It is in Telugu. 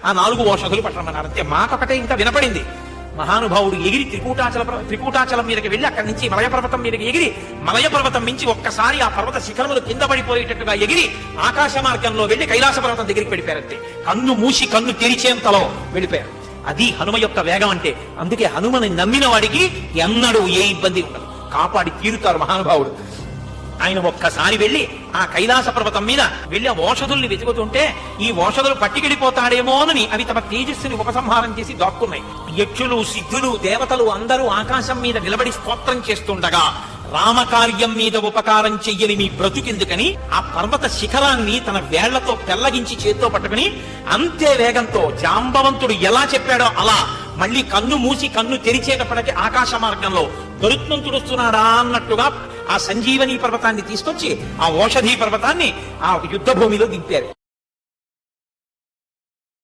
ఆ 4 ఓషధులు పట్టమన్నారు. అంతే మాట ఒకటే ఇంకా వినపడింది. మహానుభావుడు ఎగిరి త్రికూటాచలం మీదకి వెళ్లి అక్కడి నుంచి మలయ పర్వతం మీదకి ఎగిరి మలయ పర్వతం మించి ఒక్కసారి ఆ పర్వత శిఖరములు కింద పడిపోయేటట్టుగా ఎగిరి ఆకాశ మార్గంలో వెళ్లి కైలాస పర్వతం దగ్గరికి వెళ్ళిపోయారంతే. కన్ను మూసి కన్ను తెరిచేంతలో వెళ్ళిపోయారు. అది హనుమ యొక్క వేగం అంటే. అందుకే హనుమని నమ్మిన వాడికి ఎన్నడూ ఏ ఇబ్బంది ఉండదు, కాపాడి తీరుతారు మహానుభావుడు. ఆయన ఒక్కసారి వెళ్లి ఆ కైలాస పర్వతం మీద వెళ్లి ఆ ఓషధుల్ని వెతుకుతుంటే ఈ ఓషధులు పట్టికెళ్ళిపోతాడేమోనని అవి తమ తేజస్సుని ఉపసంహారం చేసి దాక్కున్నాయి. యక్షులు, సిద్ధులు, దేవతలు అందరూ ఆకాశం మీద నిలబడి స్తోత్రం చేస్తుండగా రామకార్యం మీద ఉపకారం చెయ్యని మీ బ్రతుకెందుకని ఆ పర్వత శిఖరాన్ని తన వేళ్లతో పెళ్లగించి చేత్తో పట్టుకుని అంతే వేగంతో జాంబవంతుడు ఎలా చెప్పాడో అలా మళ్ళీ కన్ను మూసి కన్ను తెరిచేటప్పటికీ ఆకాశ మార్గంలో గరుత్మంతుడు వస్తున్నాడా అన్నట్టుగా ఆ సంజీవని పర్వతాన్ని తీసుకొచ్చి ఆ ఓషధీ పర్వతాన్ని ఆ యుద్ధ భూమిలో దింపారు.